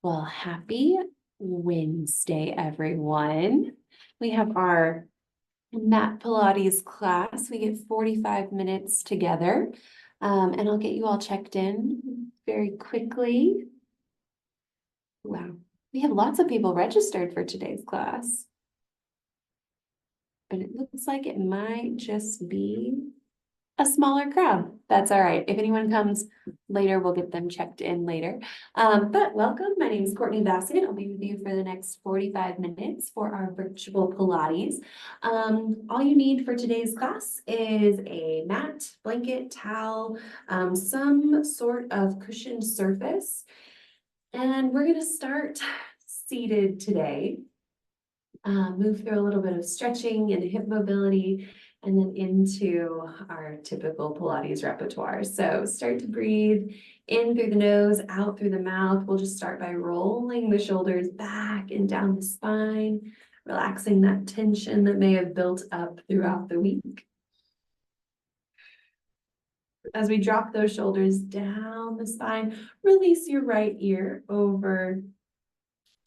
Well, happy Wednesday, everyone. We have our mat Pilates class. We get 45 minutes together, and I'll get you all checked in very quickly. Wow, we have lots of people registered for today's class, but it looks like it might just be a smaller crowd. That's all right. If anyone comes later, we'll get them checked in later. But welcome. My name is Kourtney Bassett. I'll be with you for the next 45 minutes for our virtual Pilates. All you need for today's class is a mat, blanket, towel, some sort of cushioned surface. And we're going to start seated today. Move through a little bit of stretching and hip mobility, and then into our typical Pilates repertoire. So start to breathe in through the nose, out through the mouth. We'll just start by rolling the shoulders back and down the spine, relaxing that tension that may have built up throughout the week. As we drop those shoulders down the spine, release your right ear over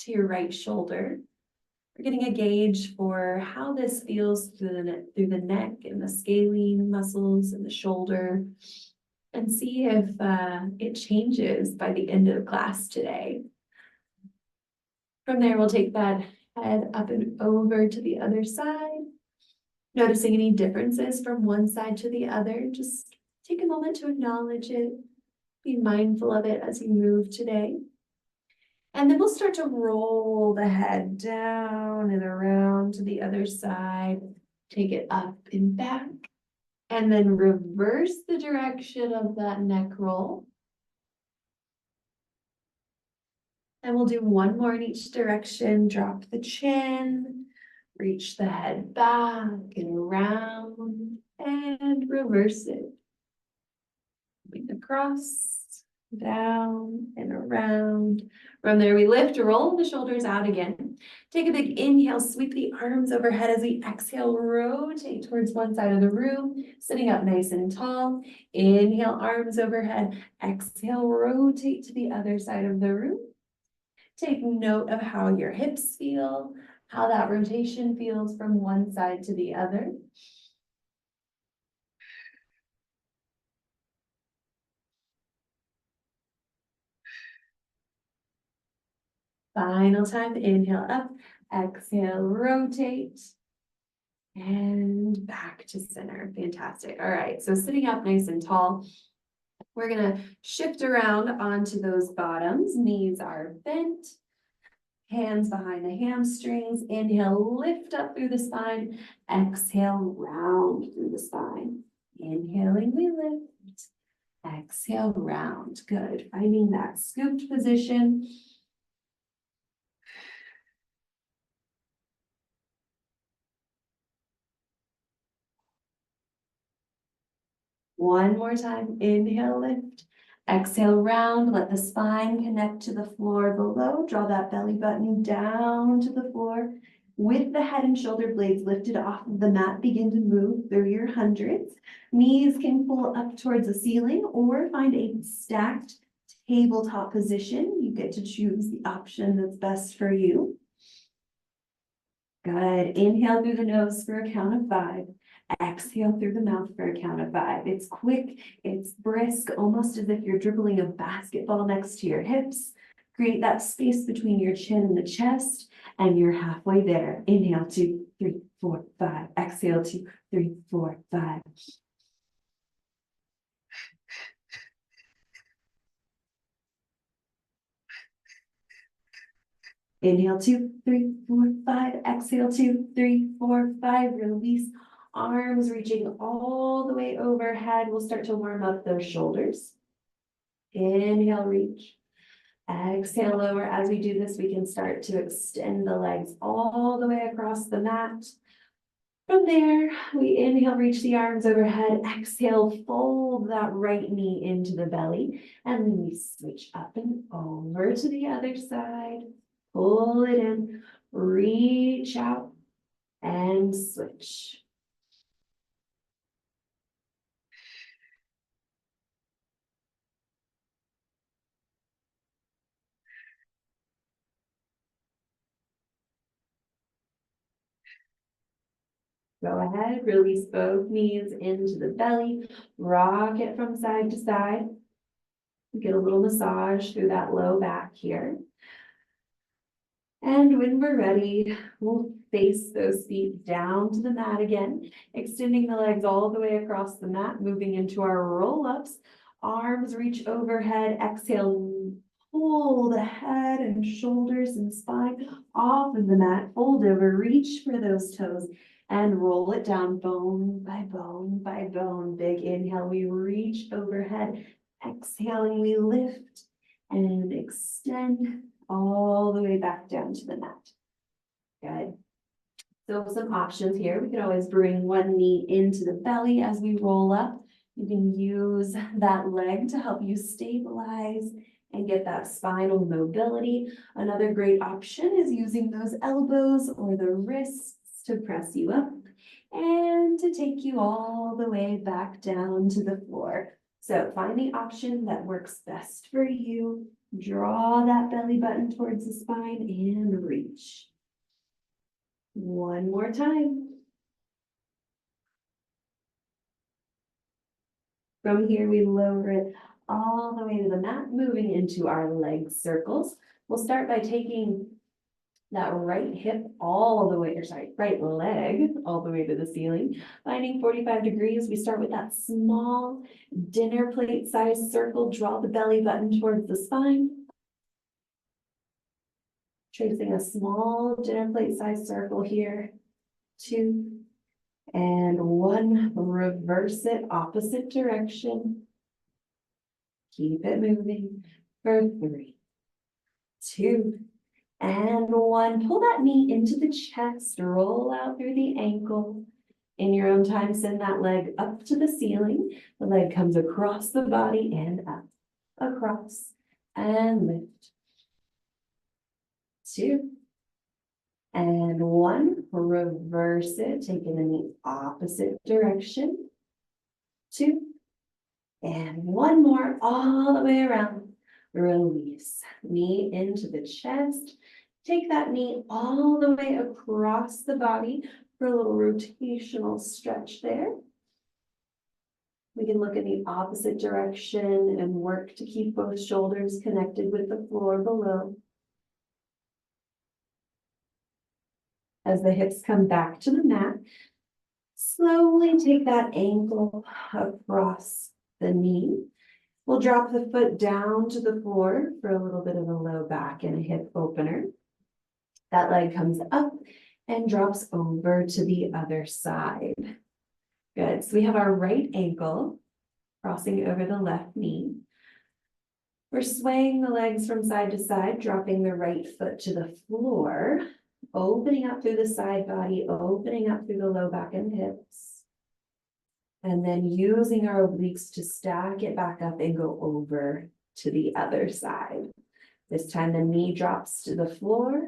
to your right shoulder. We're getting a gauge for how this feels through the neck and the scalene muscles and the shoulder, and see if it changes by the end of class today. From there, we'll take that head up and over to the other side, noticing any differences from one side to the other. Just take a moment to acknowledge it. Be mindful of it as you move today. And then we'll start to roll the head down and around to the other side. Take it up and back. And then reverse the direction of that neck roll. And we'll do one more in each direction. Drop the chin. Reach the head back and around. And reverse it. Moving across. Down and around. From there, we lift, roll the shoulders out again. Take a big inhale, sweep the arms overhead as we exhale, rotate towards one side of the room, sitting up nice and tall. Inhale, arms overhead. Exhale, rotate to the other side of the room. Take note of how your hips feel, how that rotation feels from one side to the other. Final time, inhale up, exhale, rotate, and back to center. Fantastic. All right, so sitting up nice and tall, we're gonna shift around onto those bottoms. Knees are bent, hands behind the hamstrings. Inhale, lift up through the spine. Exhale, round through the spine. Inhaling, we lift. Exhale, round. Good. Finding that scooped position. One more time, inhale, lift, exhale, round, let the spine connect to the floor below, draw that belly button down to the floor. With the head and shoulder blades lifted off of the mat, begin to move through your hundreds. Knees can pull up towards the ceiling or find a stacked tabletop position. You get to choose the option that's best for you. Good, inhale through the nose for a count of 5. Exhale through the mouth for a count of 5. It's quick, it's brisk, almost as if you're dribbling a basketball next to your hips. Create that space between your chin and the chest, and you're halfway there. Inhale, 2, 3, 4, 5. Exhale, 2, 3, 4, 5. Inhale, 2, 3, 4, 5. Exhale, 2, 3, 4, 5. Release. Arms reaching all the way overhead. We'll start to warm up those shoulders. Inhale, reach. Exhale, lower. As we do this, we can start to extend the legs all the way across the mat. From there, we inhale, reach the arms overhead. Exhale, fold that right knee into the belly. And then we switch up and over to the other side. Pull it in, reach out, and switch. Go ahead, release both knees into the belly, rock it from side to side. Get a little massage through that low back here. And when we're ready, we'll face those feet down to the mat again, extending the legs all the way across the mat, moving into our roll-ups. Arms reach overhead, exhale, pull the head and shoulders and spine off of the mat, fold over, reach for those toes, and roll it down bone by bone by bone. Big inhale, we reach overhead. Exhaling, we lift and extend all the way back down to the mat. Good. So some options here. We can always bring one knee into the belly as we roll up. You can use that leg to help you stabilize and get that spinal mobility. Another great option is using those elbows or the wrists to press you up and to take you all the way back down to the floor. So find the option that works best for you. Draw that belly button towards the spine and reach. One more time. From here, we lower it all the way to the mat, moving into our leg circles. We'll start by taking that right hip all the way, or sorry, right leg all the way to the ceiling, finding 45 degrees. We start with that small dinner plate size circle, draw the belly button towards the spine. Tracing a small dinner plate size circle here, 2, and 1, reverse it, opposite direction. Keep it moving for 3, 2, and 1. Pull that knee into the chest, roll out through the ankle. In your own time, send that leg up to the ceiling. The leg comes across the body and up, across, and lift. 2, and 1. Reverse it, taking the knee opposite direction. 2, and 1 more, all the way around. Release, knee into the chest. Take that knee all the way across the body for a little rotational stretch there. We can look in the opposite direction and work to keep both shoulders connected with the floor below. As the hips come back to the mat, slowly take that ankle across the knee. We'll drop the foot down to the floor for a little bit of a low back and a hip opener. That leg comes up and drops over to the other side. Good. So we have our right ankle crossing over the left knee. We're swaying the legs from side to side, dropping the right foot to the floor, opening up through the side body, opening up through the low back and hips. And then using our obliques to stack it back up and go over to the other side. This time the knee drops to the floor.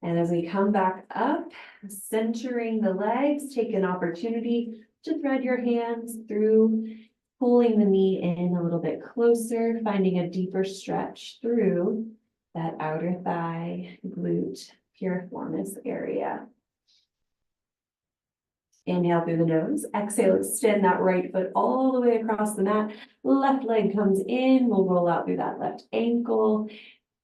And as we come back up, centering the legs, take an opportunity to thread your hands through, pulling the knee in a little bit closer, finding a deeper stretch through that outer thigh, glute, piriformis area. Inhale through the nose, exhale, extend that right foot all the way across the mat. Left leg comes in, we'll roll out through that left ankle,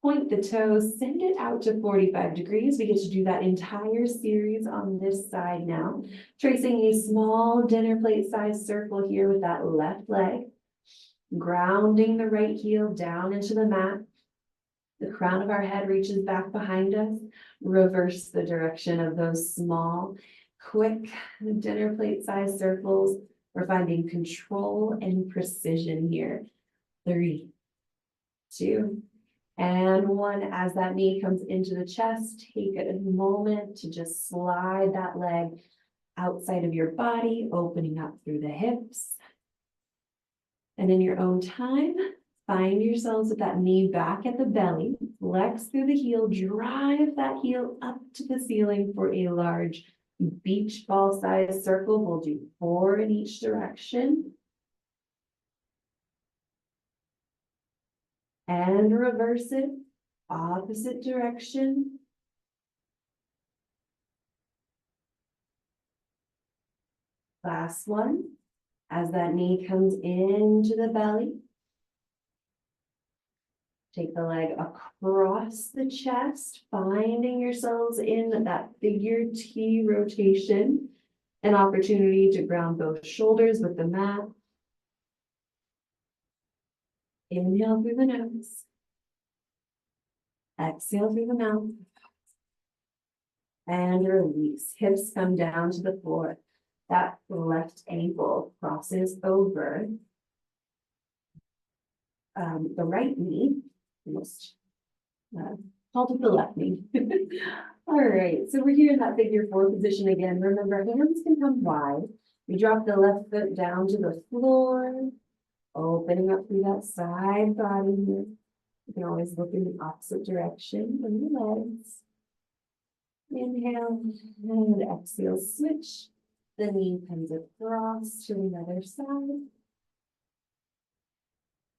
point the toes, send it out to 45 degrees. We get to do that entire series on this side now. Tracing a small dinner plate size circle here with that left leg, grounding the right heel down into the mat. The crown of our head reaches back behind us. Reverse the direction of those small, quick dinner plate size circles. We're finding control and precision here. 3, 2, and 1. As that knee comes into the chest, take a moment to just slide that leg outside of your body, opening up through the hips. And in your own time, find yourselves with that knee back at the belly, flex through the heel, drive that heel up to the ceiling for a large beach ball size circle. We'll do 4 in each direction. And reverse it, opposite direction. Last one. As that knee comes into the belly, take the leg across the chest, finding yourselves in that figure T rotation. An opportunity to ground both shoulders with the mat. Inhale through the nose. Exhale through the mouth. And release. Hips come down to the floor. That left ankle crosses over the right knee. Almost called it the left knee. All right, so we're here in that figure four position again. Remember, hands can come wide. We drop the left foot down to the floor, opening up through that side body here. You can always look in the opposite direction from your legs. Inhale and exhale, switch. The knee comes across to the other side.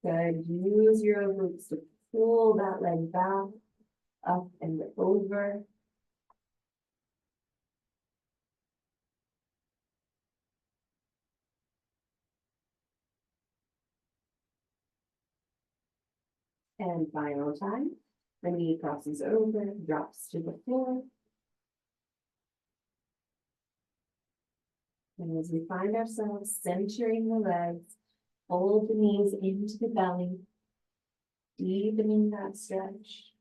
Good. Use your obliques to pull that leg back, up and over. And final time, the knee crosses over, drops to the floor. And as we find ourselves centering the legs, fold the knees into the belly, deepening that stretch.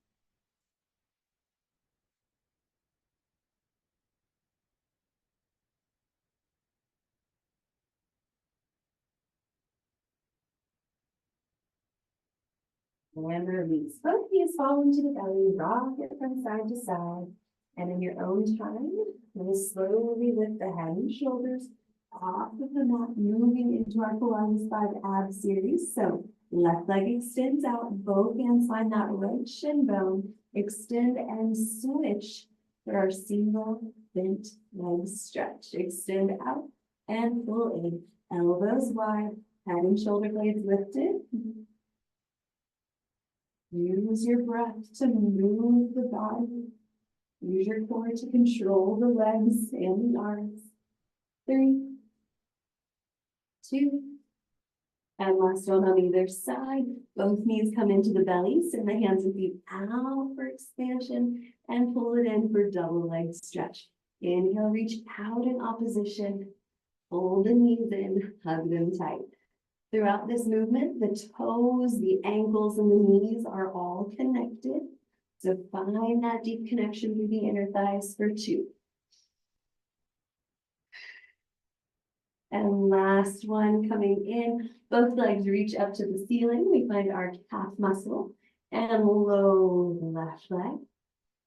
And release. Both knees fall into the belly, rock it from side to side. And in your own time, we'll slowly lift the head and shoulders off of the mat, moving into our Pilates 5 ab series. So left leg extends out, both hands find that right shin bone, extend and switch for our single bent leg stretch. Extend out and pull in, elbows wide, head and shoulder blades lifted. Use your breath to move the body. Use your core to control the legs and the arms. 3, 2, and last one on either side. Both knees come into the belly, send the hands and feet out for expansion and pull it in for double leg stretch. Inhale, reach out in opposition. Fold the knees in, hug them tight. Throughout this movement, the toes, the ankles, and the knees are all connected. So find that deep connection through the inner thighs for 2. And last one coming in, both legs reach up to the ceiling. We find our calf muscle and lower the left leg.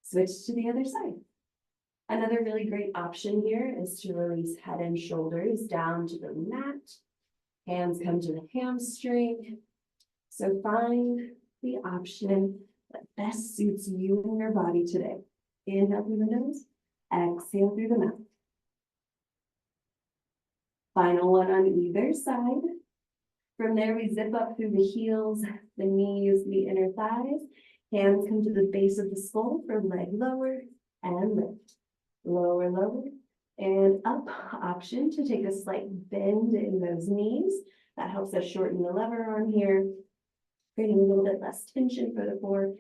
Switch to the other side. Another really great option here is to release head and shoulders down to the mat. Hands come to the hamstring. So find the option that best suits you and your body today. Inhale through the nose, exhale through the mouth. Final one on either side. From there, we zip up through the heels, the knees, the inner thighs. Hands come to the base of the skull for leg lower and lift. Lower, lower, and up. Option to take a slight bend in those knees. That helps us shorten the lever arm here, creating a little bit less tension for the core.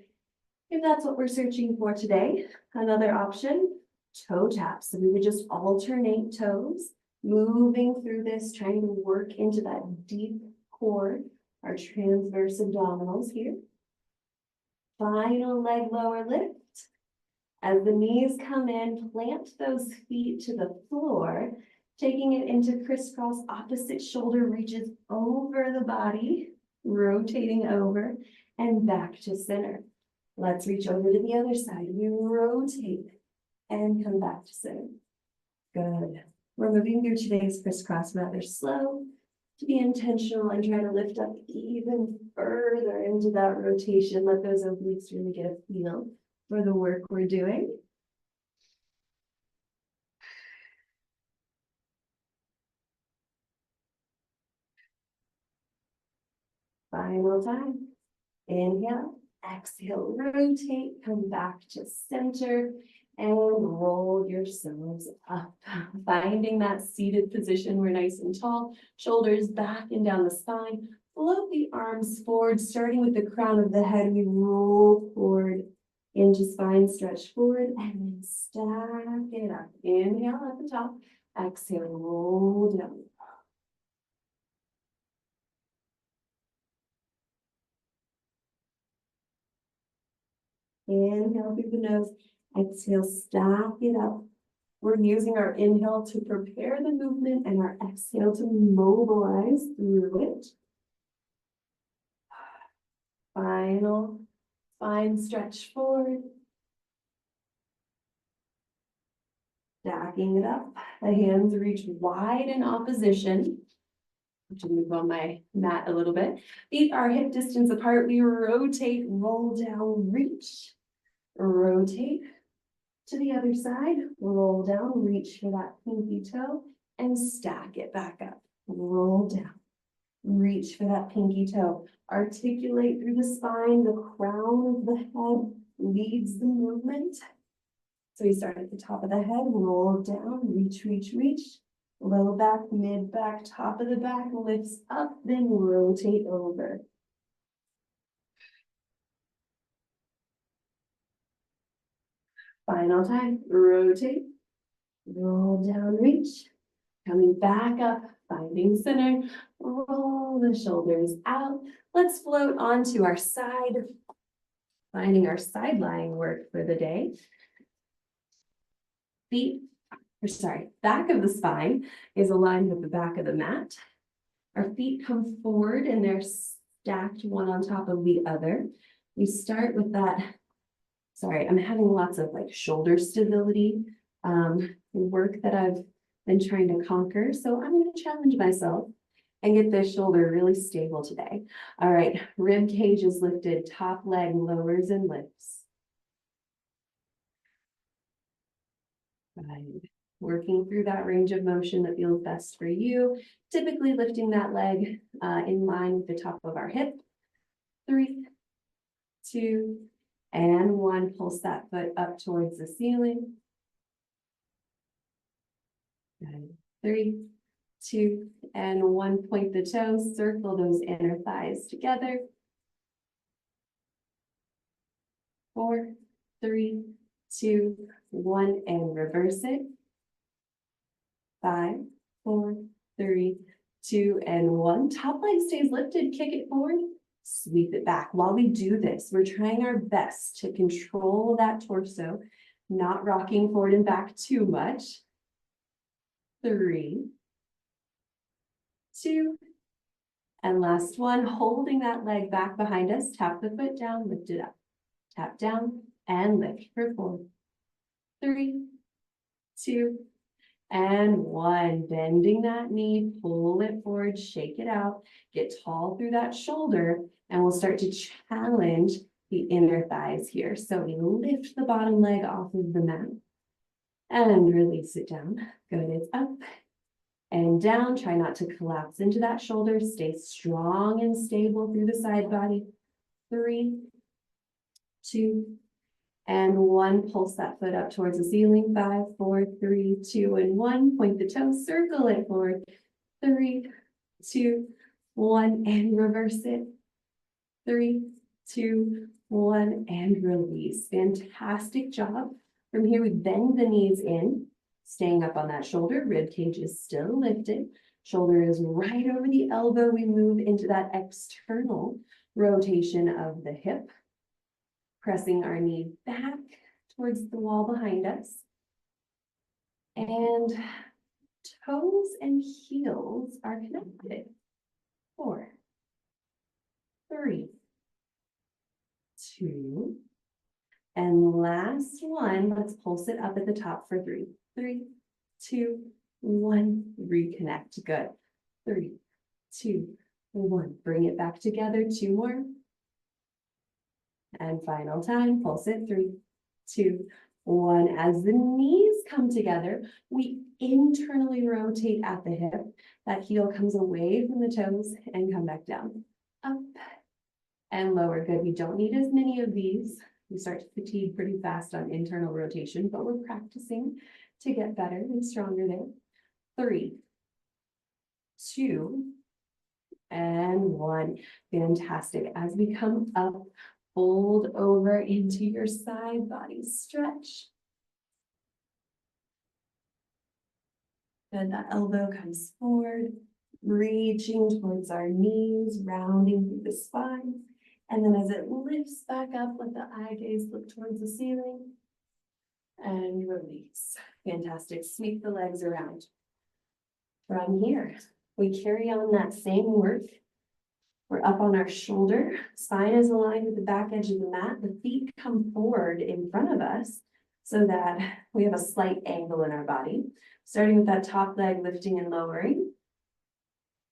If that's what we're searching for today, another option, toe taps. So we would just alternate toes, moving through this, trying to work into that deep core, our transverse abdominals here. Final leg lower lift. As the knees come in, plant those feet to the floor, taking it into crisscross. Opposite shoulder reaches over the body, rotating over and back to center. Let's reach over to the other side. We rotate and come back to center. Good. We're moving through today's crisscross rather slow to be intentional and try to lift up even further into that rotation. Let those obliques really get a feel for the work we're doing. Final time. Inhale, exhale, rotate, come back to center. and roll yourselves up. Finding that seated position, we're nice and tall, shoulders back and down the spine. Float the arms forward, starting with the crown of the head. We roll forward into spine, stretch forward, and then stack it up. Inhale at the top, exhale, roll down. Inhale through the nose, exhale, stack it up. We're using our inhale to prepare the movement and our exhale to mobilize through it. Final spine stretch forward. Stacking it up. The hands reach wide in opposition. To move on my mat a little bit. Feet are hip distance apart. We rotate, roll down, reach. Rotate to the other side, roll down, reach for that pinky toe, and stack it back up. Roll down, reach for that pinky toe. Articulate through the spine, the crown of the head leads the movement. So we start at the top of the head, roll down, reach, reach, reach. Low back, mid back, top of the back lifts up, then rotate over. Final time, rotate, roll down, reach, coming back up, finding center, roll the shoulders out. Let's float onto our side, finding our side lying work for the day. Back of the spine is aligned with the back of the mat. Our feet come forward and they're stacked one on top of the other. We start with that. Sorry, I'm having lots of like shoulder stability work that I've been trying to conquer. So I'm going to challenge myself and get this shoulder really stable today. All right, rib cage is lifted, top leg lowers and lifts. Right. Working through that range of motion that feels best for you. Typically lifting that leg in line with the top of our hip. 3, 2, and 1. Pulse that foot up towards the ceiling. 3, 2, and 1. Point the toes, circle those inner thighs together. 4, 3, 2, 1, and reverse it. 5, 4, 3, 2, and 1. Top leg stays lifted, kick it forward, sweep it back. While we do this, we're trying our best to control that torso, not rocking forward and back too much. 3, 2, and last one, holding that leg back behind us. Tap the foot down, lift it up. Tap down and lift for 4, 3, 2, and 1. Bending that knee, pull it forward, shake it out, get tall through that shoulder, and we'll start to challenge the inner thighs here. So we lift the bottom leg off of the mat and release it down. Good, it's up and down. Try not to collapse into that shoulder. Stay strong and stable through the side body. 3, 2, and 1. Pulse that foot up towards the ceiling. 5, 4, 3, 2, and 1. Point the toes, circle it forward. 3, 2, 1, and reverse it. 3, 2, 1, and release. Fantastic job. From here, we bend the knees in, staying up on that shoulder. Rib cage is still lifted. Shoulder is right over the elbow. We move into that external rotation of the hip. Pressing our knee back towards the wall behind us. And toes and heels are connected. 4, 3, 2, and last one. Let's pulse it up at the top for 3, 3, 2, 1. Reconnect. Good. 3, 2, 1. Bring it back together. 2 more. And final time, pulse it. 3, 2, 1. As the knees come together, we internally rotate at the hip. That heel comes away from the toes and come back down. Up and lower. Good. We don't need as many of these. We start to fatigue pretty fast on internal rotation, but we're practicing to get better and stronger there. 3, 2, and 1. Fantastic. As we come up, fold over into your side body stretch. Good, that elbow comes forward, reaching towards our knees, rounding through the spine. And then as it lifts back up, let the eye gaze look towards the ceiling. And release. Fantastic. Sweep the legs around. From here, we carry on that same work. We're up on our shoulder. Spine is aligned with the back edge of the mat. The feet come forward in front of us so that we have a slight angle in our body. Starting with that top leg, lifting and lowering.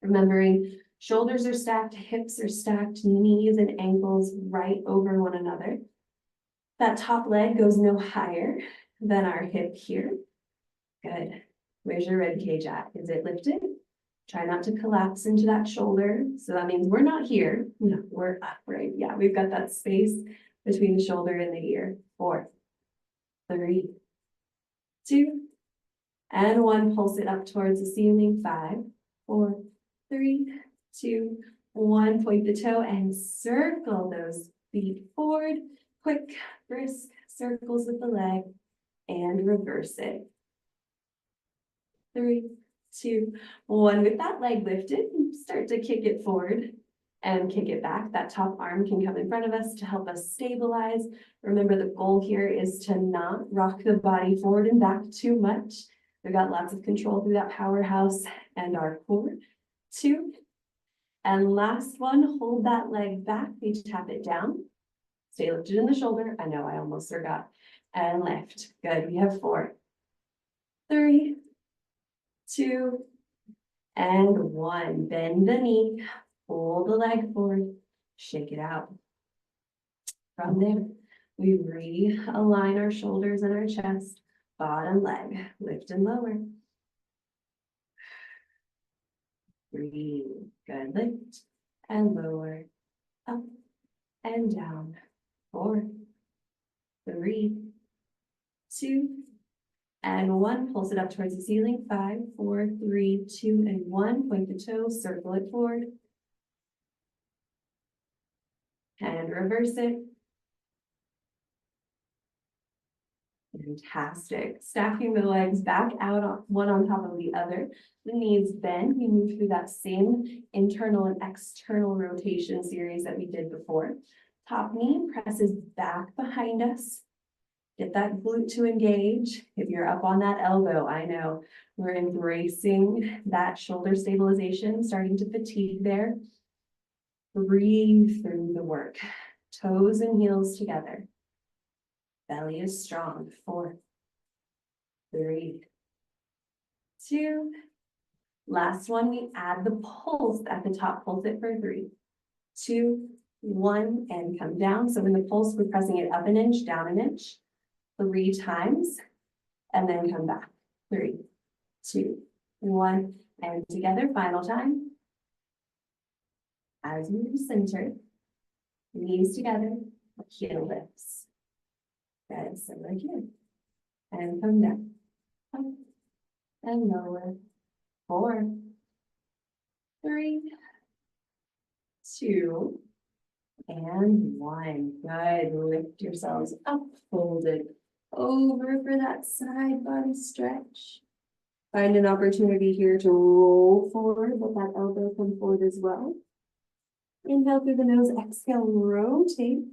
Remembering shoulders are stacked, hips are stacked, knees and ankles right over one another. That top leg goes no higher than our hip here. Good. Where's your rib cage at? Is it lifted? Try not to collapse into that shoulder. So that means we're not here. No, we're upright. Yeah, we've got that space between the shoulder and the ear. 4, 3, 2, and 1. Pulse it up towards the ceiling. 5, 4, 3, 2, 1. Point the toe and circle those feet forward. Quick, brisk circles with the leg and reverse it. 3, 2, 1. With that leg lifted, start to kick it forward and kick it back. That top arm can come in front of us to help us stabilize. Remember, the goal here is to not rock the body forward and back too much. We've got lots of control through that powerhouse and our core. 2, and last one, hold that leg back. We tap it down. Stay lifted in the shoulder. I know I almost forgot. And lift. Good. We have 4, 3, 2, and 1. Bend the knee. Pull the leg forward. Shake it out. From there, we realign our shoulders and our chest. Bottom leg. Lift and lower. Breathe. Good. Lift and lower. Up and down. 4, 3, 2, and 1. Pulse it up towards the ceiling. 5, 4, 3, 2, and 1. Point the toes, circle it forward. And reverse it. Fantastic. Stacking the legs back out, one on top of the other. The knees bend. We move through that same internal and external rotation series that we did before. Top knee presses back behind us. Get that glute to engage. If you're up on that elbow, I know we're embracing that shoulder stabilization, starting to fatigue there. Breathe through the work. Toes and heels together. Belly is strong. 4, 3, 2. Last one, we add the pulse at the top. Pulse it for 3, 2, 1, and come down. So in the pulse, we're pressing it up an inch, down an inch, 3 times, and then come back. 3, 2, 1, and together. Final time. As we recenter, knees together, heel lifts. Good, so right here. And come down. Up and lower. 4, 3, 2, and 1. Good. Lift yourselves up, fold it over for that side body stretch. Find an opportunity here to roll forward, let that elbow come forward as well. Inhale through the nose, exhale, rotate.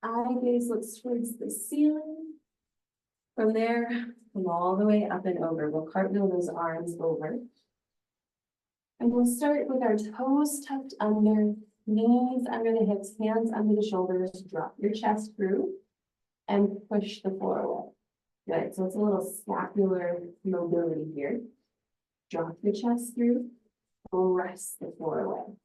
Eye gaze looks towards the ceiling. From there, come all the way up and over. We'll cartwheel those arms over. And we'll start with our toes tucked under, knees under the hips, hands under the shoulders. Drop your chest through and push the floor away. Good, so it's a little scapular mobility here. Drop the chest through, press the floor away.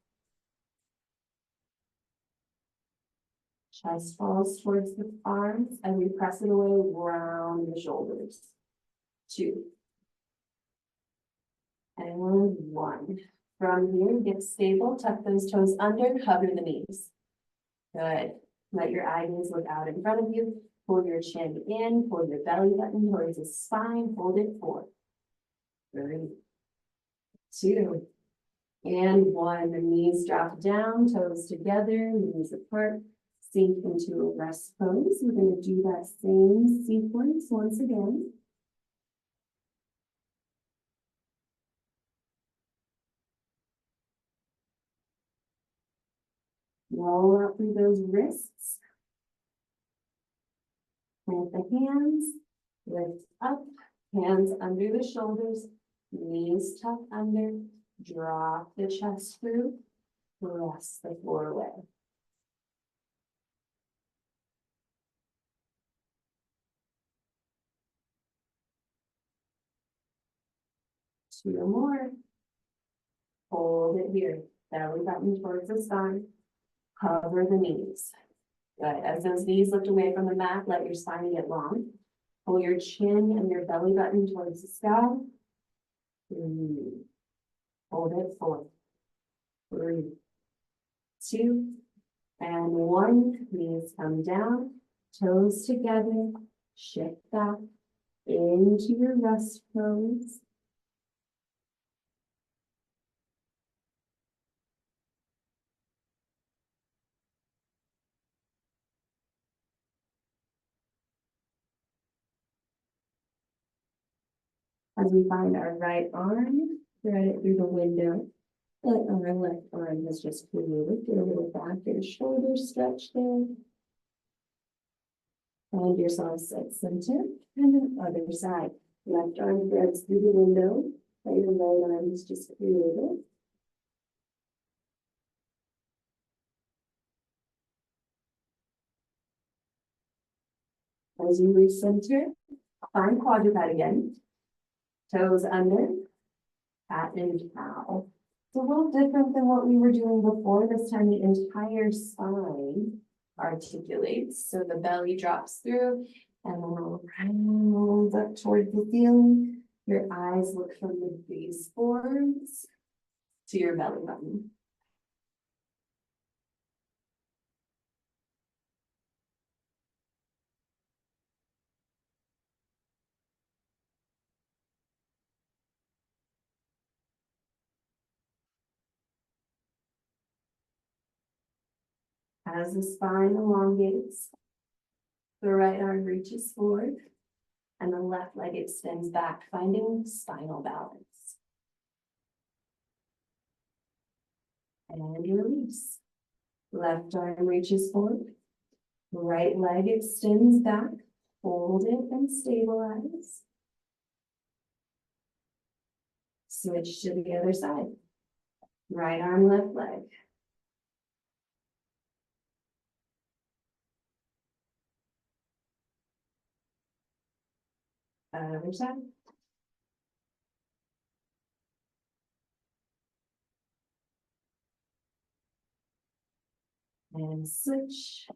Chest falls towards the arms and we press it away around the shoulders. 2. And 1. From here, get stable, tuck those toes under, hover the knees. Good. Let your eye gaze look out in front of you. Pull your chin in, pull your belly button towards the spine, hold it 4, 3, 2, and 1. The knees drop down, toes together, knees apart, sink into a rest pose. We're going to do that same sequence once again. Roll out through those wrists. Plant the hands, lift up, hands under the shoulders, knees tucked under, drop the chest through, press the floor away. Two more. Hold it here. Belly button towards the spine. Cover the knees. Good. As those knees lift away from the mat, let your spine get long. Pull your chin and your belly button towards the sky. 3. Hold it 4, 3, 2, and 1. Knees come down, toes together, shift back into your rest pose. As we find our right arm, thread it through the window. And our left arm has just created. Get a little back and shoulder stretch there. Find yourself at center and then other side. Left arm threads through the window. Let your right arm is just created. As you recenter, find quadruped again. Toes under, cat and cow. It's a little different than what we were doing before. This time the entire spine articulates. So the belly drops through and then rounds up towards the ceiling. Your eyes look from the baseboards to your belly button. As the spine elongates, the right arm reaches forward and the left leg extends back, finding spinal balance. And release. Left arm reaches forward, right leg extends back, hold it and stabilize. Switch to the other side. Right arm, left leg. Other side. And switch.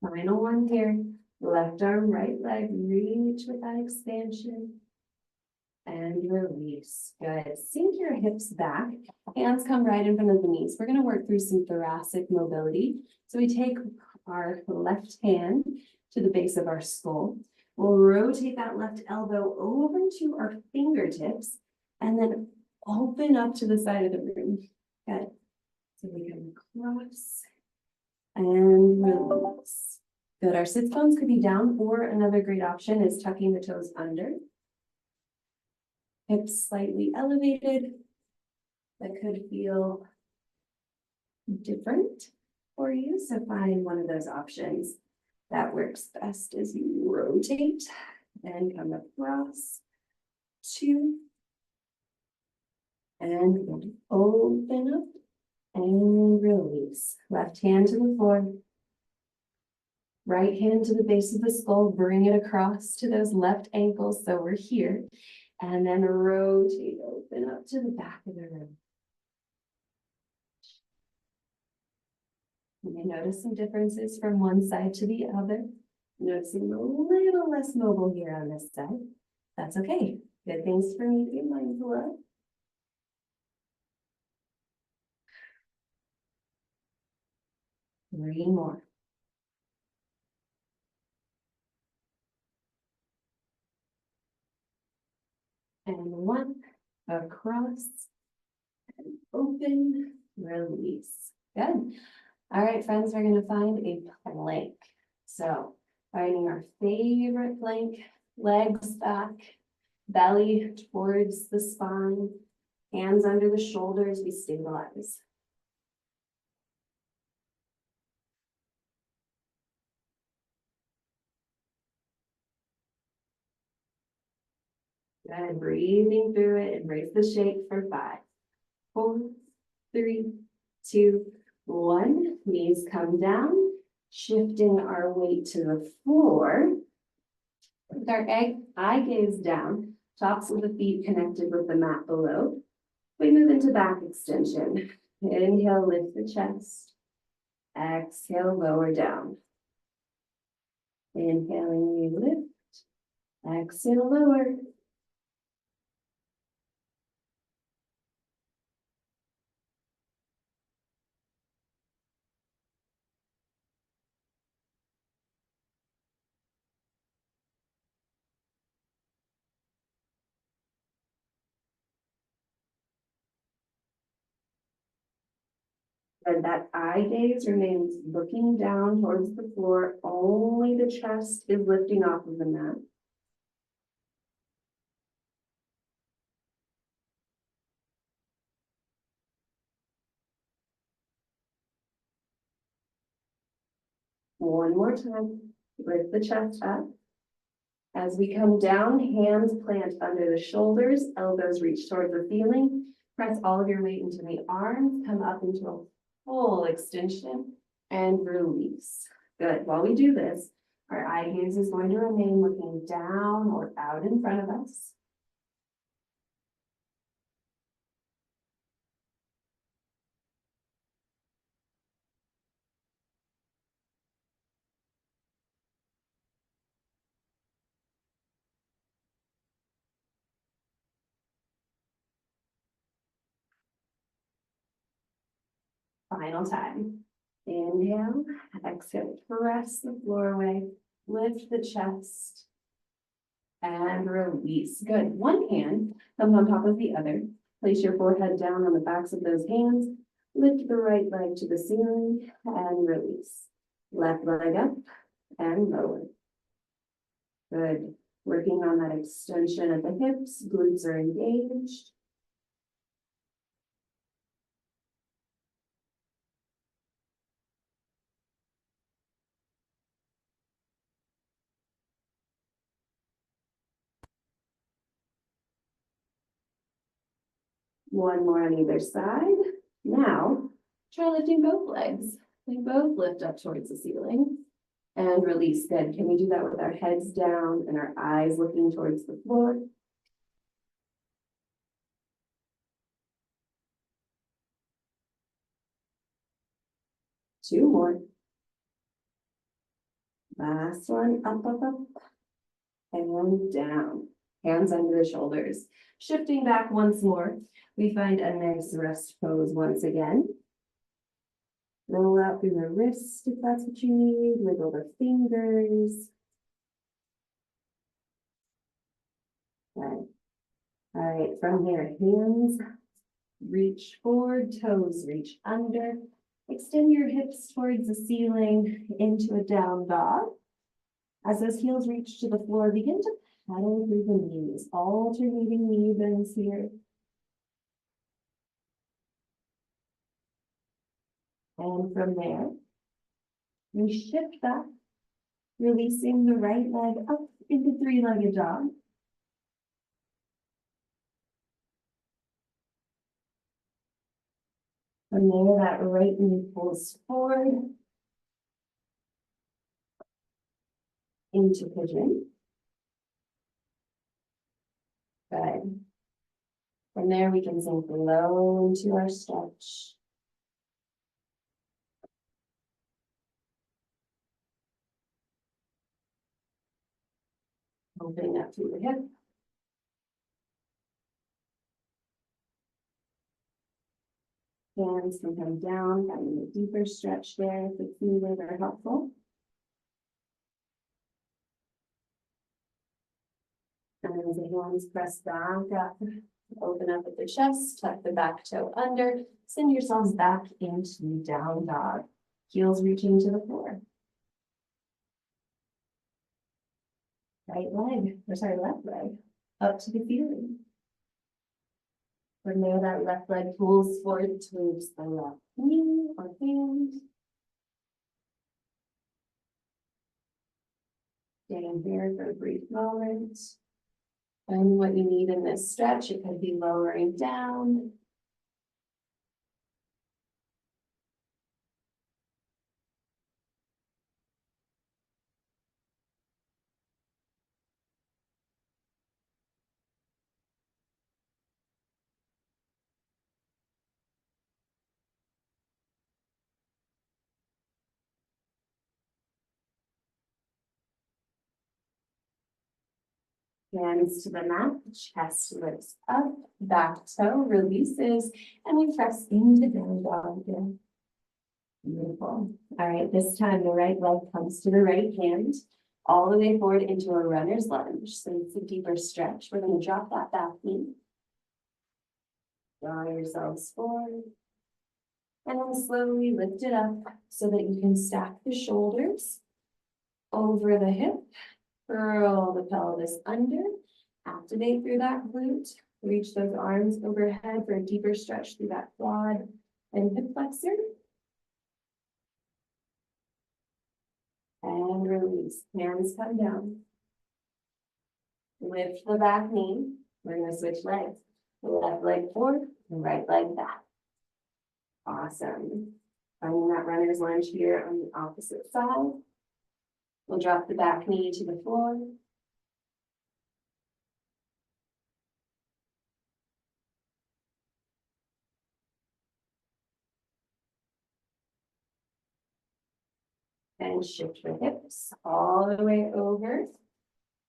Final one here. Left arm, right leg, reach with that expansion. And release. Good. Sink your hips back. Hands come right in front of the knees. We're going to work through some thoracic mobility. So we take our left hand to the base of our skull. We'll rotate that left elbow over to our fingertips and then open up to the side of the room. Good. So we come across and release. Good. Our sits bones could be down, or another great option is tucking the toes under. Hips slightly elevated. That could feel different for you. So find one of those options that works best as you rotate and come across. 2. And open up and release. Left hand to the floor. Right hand to the base of the skull. Bring it across to those left ankles. So we're here. And then rotate, open up to the back of the room. You may notice some differences from one side to the other. Noticing a little less mobile here on this side. That's okay. Good things for me to be mindful of. 3 more. And 1, across, and open, release. Good. All right, friends, we're gonna find a plank. So finding our favorite plank, legs back, belly towards the spine, hands under the shoulders, we stabilize. Good, breathing through it, embrace the shape for 5, 4, 3, 2, 1. Knees come down, shifting our weight to the floor. With our eye gaze down, tops of the feet connected with the mat below. We move into back extension. Inhale, lift the chest. Exhale, lower down. Inhaling, we lift. Exhale, lower. And that eye gaze remains looking down towards the floor. Only the chest is lifting off of the mat. One more time. Lift the chest up. As we come down, hands plant under the shoulders, elbows reach towards the ceiling. Press all of your weight into the arms, come up into a full extension and release. Good. While we do this, our eye gaze is going to remain looking down or out in front of us. Final time. Inhale, exhale, press the floor away, lift the chest, and release. Good. One hand comes on top of the other. Place your forehead down on the backs of those hands. Lift the right leg to the ceiling and release. Left leg up and lower. Good. Working on that extension at the hips, glutes are engaged. One more on either side. Now, try lifting both legs. They both lift up towards the ceiling and release. Good. Can we do that with our heads down and our eyes looking towards the floor? Two more. Last one, up, up, up, and down. Hands under the shoulders. Shifting back once more, we find a nice rest pose once again. Roll out through the wrist if that's what you need. Wiggle the fingers. Okay. All right, from here, hands reach forward, toes reach under. Extend your hips towards the ceiling into a down dog. As those heels reach to the floor, begin to pedal through the knees, alternating knee bends here. And from there, we shift back, releasing the right leg up into three-legged dog. From there, that right knee pulls forward into pigeon. Good. From there, we can sink low into our stretch. Opening up through the hip. . Hands can come down, finding a deeper stretch there if it's needed or helpful. And as the hands press back up, open up at the chest, tuck the back toe under, send yourselves back into down dog. Heels reaching to the floor. Right leg, or sorry, left leg, up to the ceiling. From there, that left leg pulls forward towards the left knee or hand. Staying here for a brief moment. And what you need in this stretch, it could be lowering down. Hands to the mat, chest lifts up, back toe releases, and we press into down dog again. Beautiful. All right, this time the right leg comes to the right hand, all the way forward into a runner's lunge. So it's a deeper stretch. We're going to drop that back knee. Draw yourselves forward. And then slowly lift it up so that you can stack the shoulders over the hip. Curl the pelvis under, activate through that glute, reach those arms overhead for a deeper stretch through that quad and hip flexor. And release, hands come down. Lift the back knee, we're gonna switch legs. The left leg forward, the right leg back. Awesome. Finding that runner's lunge here on the opposite side. We'll drop the back knee to the floor. And shift the hips all the way over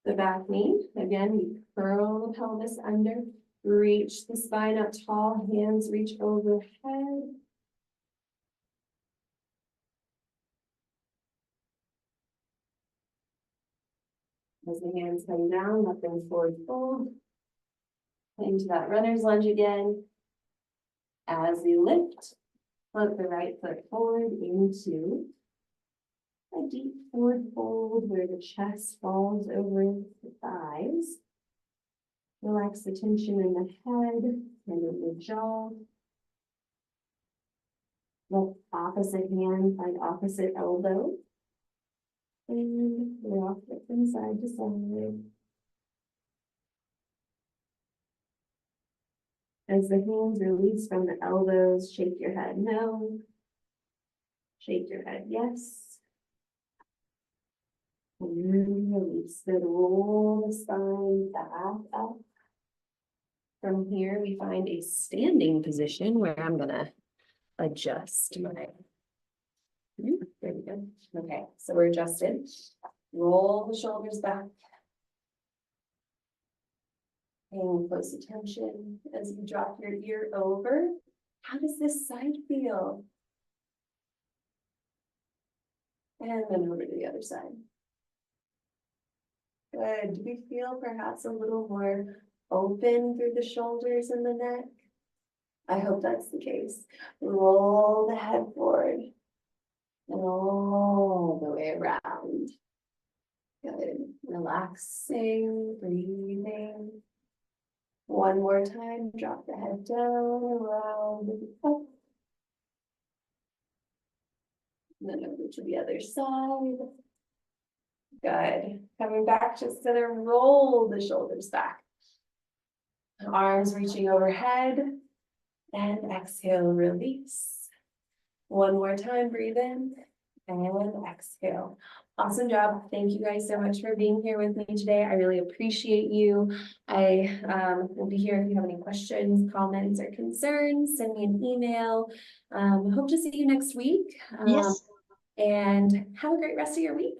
the back knee. Again, we curl the pelvis under, reach the spine up tall, hands reach overhead. As the hands come down, let them forward fold. Into that runner's lunge again. As we lift, float the right foot forward into a deep forward fold where the chest falls over the thighs. Relax the tension in the head and in the jaw. Let opposite hand find opposite elbow. And rock it from side to side. As the hands release from the elbows, shake your head no. Shake your head yes. And then release. Then roll the spine back up. From here, we find a standing position where I'm gonna adjust my. There we go. Okay, so we're adjusted. Roll the shoulders back. Paying close attention as you drop your ear over. How does this side feel? And then over to the other side. Good. Do we feel perhaps a little more open through the shoulders and the neck? I hope that's the case. Roll the head forward. And all the way around. Good. Relaxing, breathing. One more time, drop the head down, around, up. And then over to the other side. Good. Coming back to center, roll the shoulders back. Arms reaching overhead. And exhale, release. One more time, breathe in and exhale. Awesome job. Thank you guys so much for being here with me today. I really appreciate you. I will be here if you have any questions, comments, or concerns. Send me an email. Hope to see you next week. Yes. And have a great rest of your week.